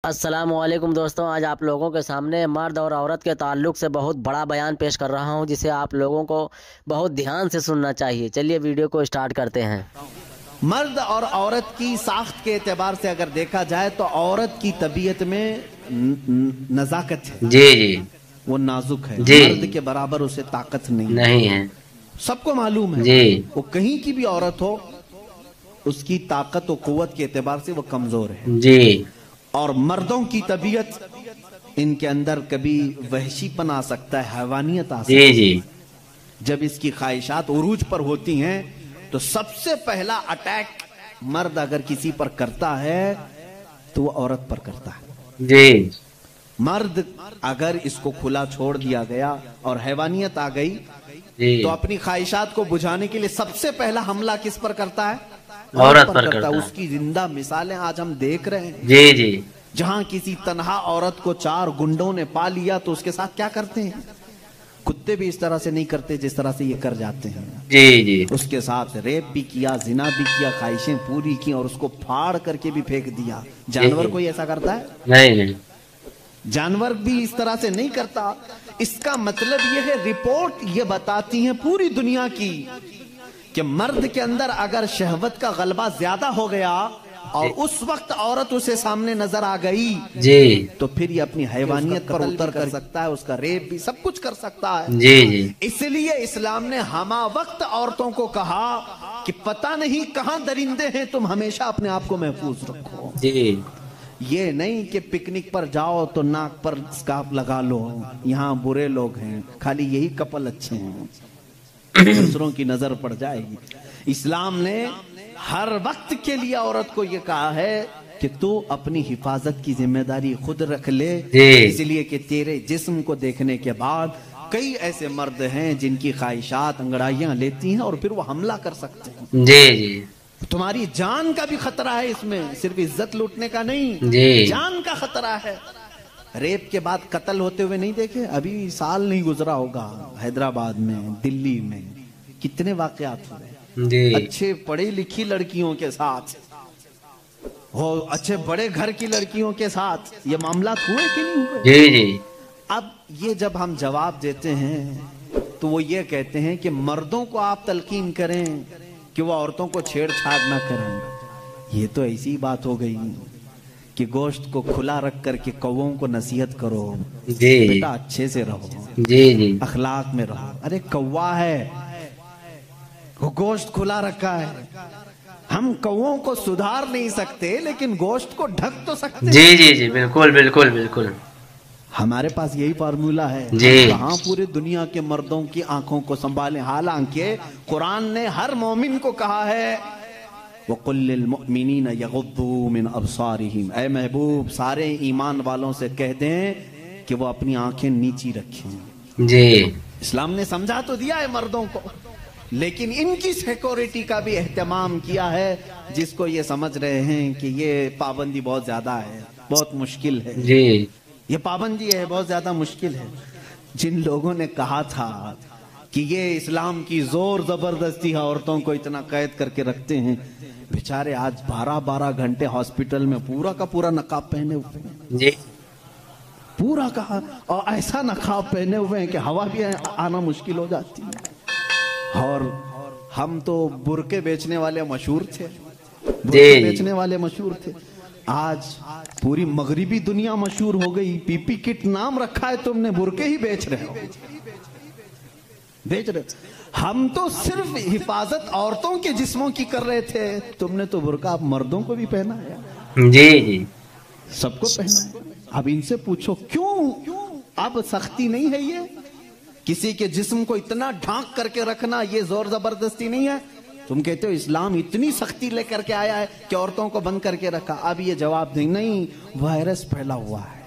अस्सलाम वालेकुम दोस्तों, आज आप लोगों के सामने मर्द और औरत के ताल्लुक से बहुत बड़ा बयान पेश कर रहा हूं, जिसे आप लोगों को बहुत ध्यान से सुनना चाहिए। चलिए वीडियो को स्टार्ट करते हैं। मर्द और औरत की साख्त के एतबार से अगर देखा जाए तो औरत की तबीयत में नजाकत है। जी जी, वो नाजुक है। जी। मर्द के बराबर उसे ताकत नहीं है। सबको मालूम है जी। वो कहीं की भी औरत हो, उसकी ताकत और कुव्वत के एतबार से वो कमजोर है। जी। और मर्दों की तबीयत, इनके अंदर कभी वहशीपन आ सकता है, हैवानियत आ सकती है। जी। जब इसकी ख्वाहिशात उरूज पर होती हैं तो सबसे पहला अटैक मर्द अगर किसी पर करता है तो वो औरत पर करता है। जी। मर्द अगर इसको खुला छोड़ दिया गया और हैवानियत आ गई जी। तो अपनी ख्वाहिशात को बुझाने के लिए सबसे पहला हमला किस पर करता है? औरत पर करता है। उसकी जिंदा मिसालें आज हम देख रहे हैं। जी जी। जहां किसी तन्हा औरत को 4 गुंडों ने पा लिया तो उसके साथ क्या करते हैं? कुत्ते भी इस तरह से नहीं करते जिस तरह से ये कर जाते हैं। जी जी। उसके साथ रेप भी किया, जिना भी किया, ख्वाहिशें पूरी की और उसको फाड़ करके भी फेंक दिया। जानवर कोई ऐसा करता है? नहीं। जानवर भी इस तरह से नहीं करता। इसका मतलब यह है, रिपोर्ट ये बताती है पूरी दुनिया की कि मर्द के अंदर अगर शहवत का गलबा ज्यादा हो गया और उस वक्त औरत उसे सामने नजर आ गई जी, तो फिर ये अपनी हैवानियत पर उतर कर सकता है, उसका रेप भी सब कुछ कर सकता है। जी जी। इसलिए इस्लाम ने हमा वक्त औरतों को कहा कि पता नहीं कहां दरिंदे हैं, तुम हमेशा अपने आप को महफूज रखो। जी। ये नहीं कि पिकनिक पर जाओ तो नाक पर स्कार्फ लगा लो, यहाँ बुरे लोग हैं, खाली यही कपल अच्छे हैं, दूसरों की नजर पड़ जाएगी। इस्लाम ने हर वक्त के लिए औरत को यह कहा है कि तू अपनी हिफाजत की जिम्मेदारी खुद रख ले। इसलिए कि तेरे जिस्म को देखने के बाद कई ऐसे मर्द हैं जिनकी ख्वाहिशात अंगड़ाइयां लेती हैं और फिर वो हमला कर सकते हैं। जी जी। तुम्हारी जान का भी खतरा है इसमें, सिर्फ इज्जत लूटने का नहीं, जी। जान का खतरा है। रेप के बाद कत्ल होते हुए नहीं देखे? अभी साल नहीं गुजरा होगा, हैदराबाद में, दिल्ली में कितने वाकयात हुए। अच्छे पढ़ी लिखी लड़कियों के साथ हो, अच्छे बड़े घर की लड़कियों के साथ ये मामला हुए कि नहीं हुए? जी जी। अब ये जब हम जवाब देते हैं तो वो ये कहते हैं कि मर्दों को आप तलकीन करें कि वो औरतों को छेड़छाड़ ना करें। ये तो ऐसी बात हो गई कि गोश्त को खुला रख करके कौवों को नसीहत करो, जी। बेटा अच्छे से रहो, जी जी, अखलाक में रहो। अरे कौवा है, वो गोश्त खुला रखा है, हम कौवों को सुधार नहीं सकते लेकिन गोश्त को ढक तो सकते। जी जी जी, बिल्कुल बिल्कुल बिल्कुल। हमारे पास यही फार्मूला है। जी। कहाँ पूरे दुनिया के मर्दों की आंखों को संभालें, हालांकि कुरान ने हर मोमिन को कहा है वकुल्लिल मुमिनीना यगुद्दू मिन अबसारिहिम, ऐ महबूब सारे ईमान वालों से कह दें कि वो अपनी आंखें नीची रखें। जी। इस्लाम ने समझा तो दिया है मर्दों को, लेकिन इनकी सिक्योरिटी का भी एहतमाम किया है, जिसको ये समझ रहे हैं कि ये पाबंदी बहुत ज्यादा है, बहुत मुश्किल है। जी। ये पाबंदी है, बहुत ज्यादा मुश्किल है। जिन लोगों ने कहा था कि ये इस्लाम की जोर जबरदस्ती है, औरतों को इतना कैद करके रखते हैं, बेचारे आज 12-12 घंटे हॉस्पिटल में पूरा का पूरा नकाब पहने हुए हैं। जी। पूरा का, और ऐसा नकाब पहने हुए हैं कि हवा भी आना मुश्किल हो जाती है। और हम तो बुरके बेचने वाले मशहूर थे, बुरके बेचने वाले मशहूर थे। आज पूरी मगरिबी दुनिया मशहूर हो गई। पीपी किट नाम रखा है तुमने, बुरके ही बेच रहे हो, बेच रहे। हम तो सिर्फ हिफाजत औरतों के जिस्मों की कर रहे थे, तुमने तो बुरका अब मर्दों को भी पहना है। जी जी, सबको पहना है। अब इनसे पूछो क्यों अब सख्ती नहीं है? ये किसी के जिस्म को इतना ढांक करके रखना ये जोर जबरदस्ती नहीं है? तुम कहते हो इस्लाम इतनी सख्ती लेकर के आया है कि औरतों को बंद करके रखा। अब ये जवाब दें, नहीं, वायरस फैला हुआ है,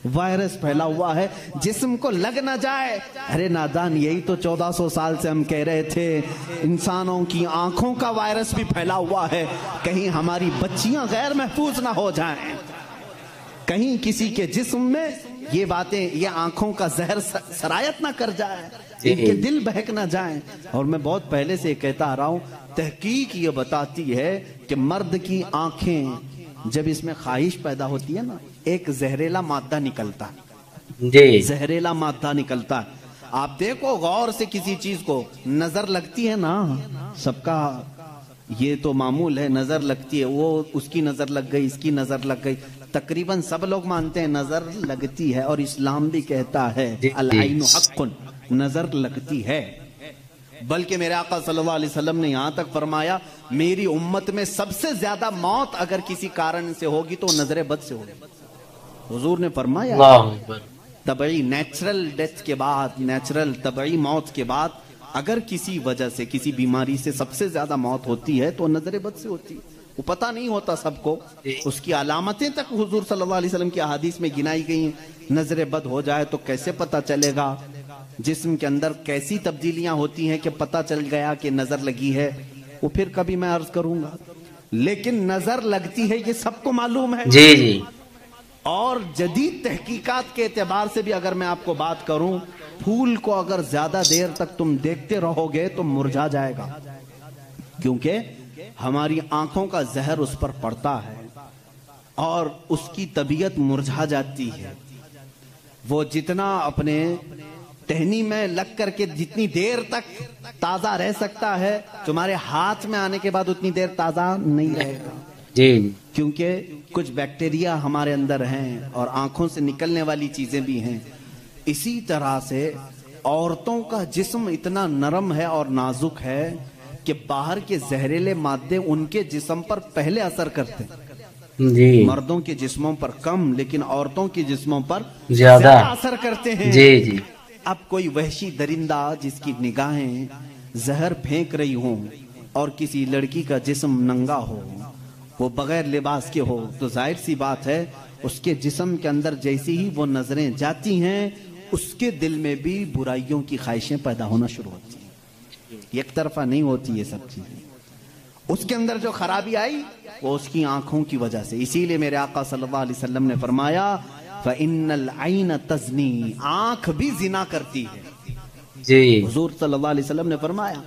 वायरस फैला हुआ है, जिस्म को लग ना जाए। अरे नादान, यही तो 1400 साल से हम कह रहे थे, इंसानों की आंखों का वायरस भी फैला हुआ है, कहीं हमारी बच्चियां गैर महफूज ना हो जाएं, कहीं किसी के जिस्म में ये बातें, ये आंखों का जहर सरायत ना कर जाए, इनके दिल बहक ना जाएं। और मैं बहुत पहले से कहता आ रहा हूं, तहकीक ये बताती है कि मर्द की आंखें جب اس میں خواہش پیدا ہوتی ہے نا، ایک زہریلا مادہ نکلتا ہے، جی زہریلا مادہ نکلتا ہے۔ آپ دیکھو غور سے کسی چیز کو، نظر لگتی ہے نا، سب کا یہ تو معمول ہے، نظر لگتی ہے، وہ اس کی نظر لگ گئی، اس کی نظر لگ گئی، تقریباً سب لوگ مانتے ہیں نظر لگتی ہے، اور اسلام بھی کہتا ہے جی العین حق، نظر لگتی ہے۔ بلکہ میرے آقا صلی اللہ علیہ وسلم نے یہاں تک فرمایا میری امت میں سب سے زیادہ موت اگر کسی کارن سے ہوگی تو نظر بد سے ہوگی۔ حضور نے فرمایا اللہ اکبر۔ طبعی نیچرل ڈیتھ کے بعد، نیچرل طبعی موت کے بعد اگر کسی وجہ سے، کسی بیماری سے سب سے زیادہ موت ہوتی ہے تو نظر بد سے ہوتی ہے۔ وہ پتہ نہیں ہوتا سب کو، اس کی علامتیں تک حضور صلی اللہ علیہ وسلم کی احادیث میں گنائی گئی ہیں۔ نظر بد ہو جائے تو کیسے پتہ چلے گا؟ جسم کے اندر کیسی تبدیلیاں ہوتی ہیں کہ پتہ چل گیا کہ نظر لگی ہے، وہ پھر کبھی میں عرض کروں گا۔ لیکن نظر لگتی ہے یہ سب کو معلوم ہے۔ جی جی اور جدید تحقیقات کے اعتبار سے بھی اگر میں آپ کو بات کروں، پھول کو اگر زیادہ دیر تک تم دیکھتے رہو گے تو مرجھا جائے گا، کیونکہ ہماری آنکھوں کا زہر اس پر پڑتا ہے اور اس کی طبیعت مرجھا جاتی ہے۔ وہ جتنا اپنے ٹہنی میں لگ کر کے جتنی دیر تک تازہ رہ سکتا ہے، تمہارے ہاتھ میں آنے کے بعد اتنی دیر تازہ نہیں رہے گا، جی کیونکہ کچھ بیکٹیریا ہمارے اندر ہیں اور آنکھوں سے نکلنے والی چیزیں بھی ہیں۔ اسی طرح سے عورتوں کا جسم اتنا نرم ہے اور نازک ہے کہ باہر کے زہریلے مادے ان کے جسم پر پہلے اثر کرتے ہیں۔ جی مردوں کے جسموں پر کم، لیکن عورتوں کے جسموں پر زیادہ اثر کرتے ہیں۔ جی جی اب کوئی وحشی درندہ جس کی نگاہیں زہر پھینک رہی ہوں اور کسی لڑکی کا جسم ننگا ہو، وہ بغیر لباس کے ہو، تو ظاہر سی بات ہے اس کے جسم کے اندر جیسی ہی وہ نظریں جاتی ہیں، اس کے دل میں بھی برائیوں کی خواہشیں پیدا ہونا شروع ہوتی ہیں۔ ایک طرفہ نہیں ہوتی یہ سب چیزیں۔ اس کے اندر جو خرابی آئی وہ اس کی آنکھوں کی وجہ سے۔ اسی لیے میرے آقا صلی اللہ علیہ وسلم نے فرمایا فَإِنَّ الْعَيْنَ تَزْنِي، آنکھ بھی زنا کرتی ہے۔ جی حضور صلی اللہ علیہ وسلم نے فرمایا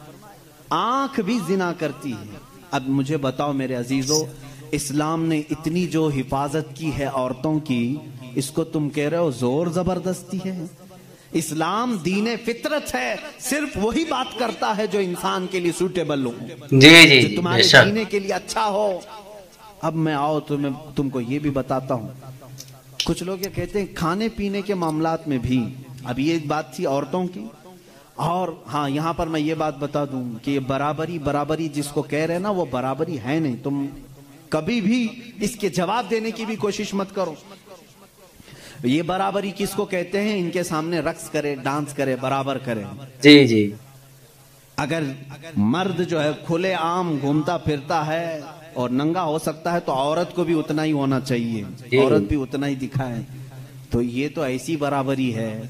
آنکھ بھی زنا کرتی ہے۔ اب مجھے بتاؤ میرے عزیزو، اسلام نے اتنی جو حفاظت کی ہے عورتوں کی، اس کو تم کہہ رہے ہو زور زبردستی ہے؟ اسلام دین فطرت ہے، صرف وہی بات کرتا ہے جو انسان کے لیے سوٹیبل ہو، جی جی جو تمہارے جینے کے لیے اچھا ہو۔ اب میں آؤ تو میں تم کو یہ بھی بتاتا ہوں، کچھ لوگ یہ کہتے ہیں کھانے پینے کے معاملات میں بھی، اب یہ بات تھی عورتوں کی، اور ہاں یہاں پر میں یہ بات بتا دوں کہ یہ برابری جس کو کہہ رہے ہیں نا، وہ برابری ہے نہیں۔ تم کبھی بھی اس کے جواب دینے کی بھی کوشش مت کرو۔ یہ برابری کس کو کہتے ہیں؟ ان کے سامنے رقص کرے، ڈانس کرے، برابر کرے۔ جی جی اگر مرد جو ہے کھلے عام گھومتا پھرتا ہے اور ننگا ہو سکتا ہے تو عورت کو بھی اتنا ہی ہونا چاہیے، عورت بھی اتنا ہی دکھائے۔ تو یہ تو ایسی برابری ہے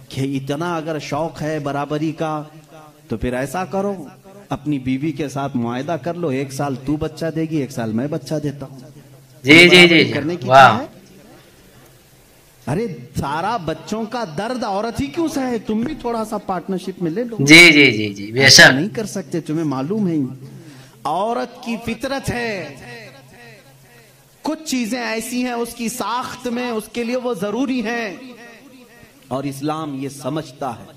کہ اتنا اگر شوق ہے برابری کا تو پھر ایسا کرو، اپنی بیوی کے ساتھ معاہدہ کر لو، 1 سال تو بچہ دے گی، 1 سال میں بچہ دیتا ہوں۔ جی جی جی کرنے کی واہ کیا ہے؟ ارے سارا بچوں کا درد عورت ہی کیوں سہے؟ تم بھی تھوڑا سا پارٹنرشپ میں لے لو۔ جی جی جی جی بے ایسا شک نہیں کر سکتے، تمہیں معلوم ہے عورت کی فطرت ہے، کچھ چیزیں ایسی ہیں اس کی ساخت میں، اس کے لیے وہ ضروری ہیں، اور اسلام یہ سمجھتا ہے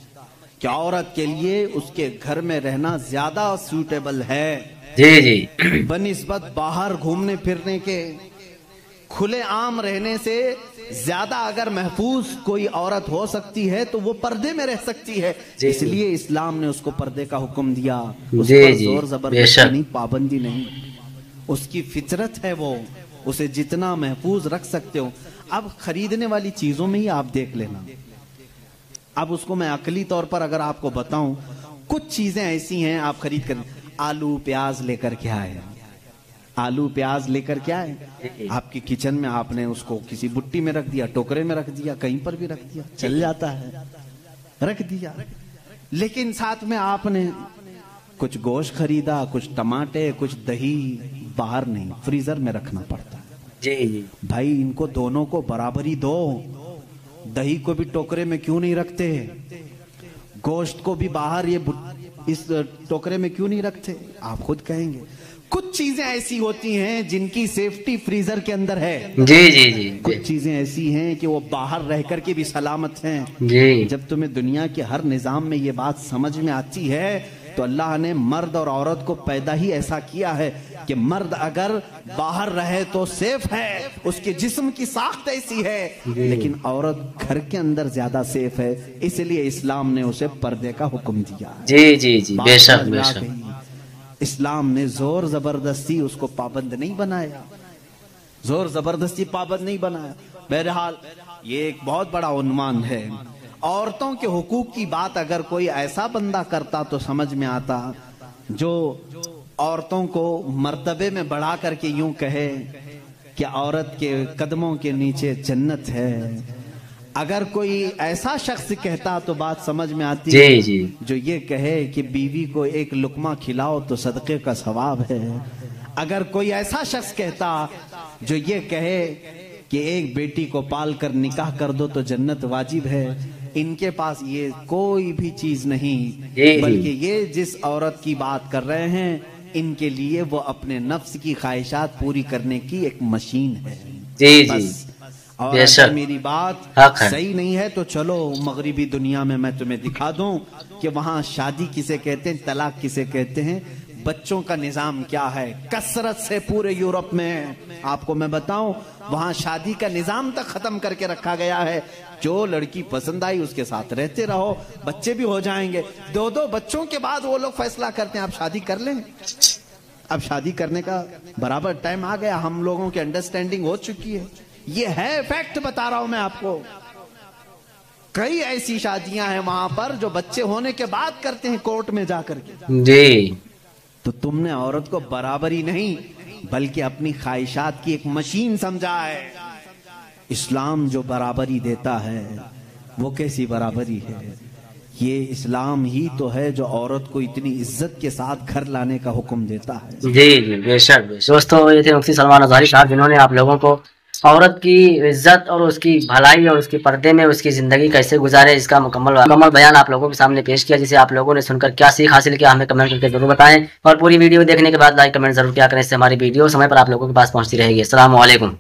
کہ عورت کے لیے اس کے گھر میں رہنا زیادہ سوٹیبل ہے جی جی بنسبت باہر گھومنے پھرنے کے۔ کھلے عام رہنے سے زیادہ اگر محفوظ کوئی عورت ہو سکتی ہے تو وہ پردے میں رہ سکتی ہے، اس لیے اسلام نے اس کو پردے کا حکم دیا۔ اس پر زور زبردستی نہیں، پابندی نہیں، اس کی فطرت ہے، وہ اسے جتنا محفوظ رکھ سکتے ہو۔ اب خریدنے والی چیزوں میں ہی آپ دیکھ لینا، اب اس کو میں عقلی طور پر اگر آپ کو بتاؤں، کچھ چیزیں ایسی ہیں آپ خرید کر، آلو پیاز لے کر کے آئے، آلو پیاز لے کر کے آئے آپ کی کچن میں، آپ نے اس کو کسی بٹی میں رکھ دیا، ٹوکرے میں رکھ دیا، کہیں پر بھی رکھ دیا، چل جاتا ہے، رکھ دیا۔ لیکن ساتھ میں آپ نے کچھ گوشت خریدا، کچھ ٹماٹے، کچھ دہی، باہر نہیں، فریزر میں رکھنا پڑتا ہے۔ جی جی بھائی ان کو دونوں کو برابری دو، دہی کو بھی ٹوکرے میں کیوں نہیں رکھتے؟ گوشت کو بھی باہر یہ اس ٹوکرے میں کیوں نہیں رکھتے؟ آپ خود کہیں گے कुछ चीजें ऐसी होती हैं जिनकी सेफ्टी फ्रीजर के अंदर है। जी जी जी कुछ चीजें ऐसी हैं कि वो बाहर रह करके भी सलामत हैं। जी जब तुम्हें दुनिया के हर निजाम में ये बात समझ में आती है तो अल्लाह ने मर्द और औरत को पैदा ही ऐसा किया है कि मर्द अगर बाहर रहे तो सेफ है, उसके जिस्म की साख्त ऐसी है, लेकिन औरत घर के अंदर ज्यादा सेफ है, इसलिए इस्लाम ने उसे पर्दे का हुक्म दिया। जी जी जी बेशक बेशक। इस्लाम ने जोर जबरदस्ती उसको पाबंद नहीं बनाया, जोर जबरदस्ती पाबंद नहीं बनाया। बहरहाल ये एक बहुत बड़ा उन्मान है। औरतों के हुकूक की बात अगर कोई ऐसा बंदा करता तो समझ में आता जो औरतों को मर्तबे में बढ़ा करके यूं कहे कि औरत के कदमों के नीचे जन्नत है। अगर कोई ऐसा शख्स कहता तो बात समझ में आती जी जी। जो ये कहे कि बीवी को एक लुकमा खिलाओ तो सदक़े का सवाब है। अगर कोई ऐसा शख्स कहता जो ये कहे कि एक बेटी को पाल कर निकाह कर दो तो जन्नत वाजिब है, इनके पास ये कोई भी चीज नहीं, बल्कि ये जिस औरत की बात कर रहे हैं इनके लिए वो अपने नफ्स की ख्वाहिशात पूरी करने की एक मशीन है। जी बस। जी और अगर मेरी बात सही नहीं है तो चलो मगरिबी दुनिया में मैं तुम्हें दिखा दूं कि वहां शादी किसे कहते हैं, तलाक किसे कहते हैं, बच्चों का निजाम क्या है। कसरत से पूरे यूरोप में आपको मैं बताऊं वहां शादी का निजाम तक खत्म करके रखा गया है। जो लड़की पसंद आई उसके साथ रहते रहो, बच्चे भी हो जाएंगे। 2-2 बच्चों के बाद वो लोग फैसला करते हैं आप शादी कर लें। अब शादी करने का बराबर टाइम आ गया, हम लोगों की अंडरस्टैंडिंग हो चुकी है। ये है फैक्ट बता रहा हूं मैं आपको। कई ऐसी शादियां हैं वहां पर जो बच्चे होने के बाद करते हैं कोर्ट में जाकर के। जी। तो तुमने औरत को बराबरी नहीं बल्कि अपनी ख्वाहिशात की एक मशीन समझा है। इस्लाम जो बराबरी देता है वो कैसी बराबरी है? ये इस्लाम ही तो है जो औरत को इतनी इज्जत के साथ घर लाने का हुक्म देता है। जी जी बेशक बेशक। दोस्तों ये थे मुफ्ती सलमान अज़हरी साहब जिन्होंने आप लोगों को औरत की इज्जत और उसकी भलाई और उसके पर्दे में उसकी जिंदगी कैसे गुजारे इसका मुकम्मल बयान आप लोगों के सामने पेश किया, जिसे आप लोगों ने सुनकर क्या सीख हासिल किया हमें कमेंट करके जरूर बताएं। और पूरी वीडियो देखने के बाद लाइक कमेंट जरूर किया करें, इससे हमारी वीडियो समय पर आप लोगों के पास पहुंचती रहेगी। अस्सलाम वालेकुम।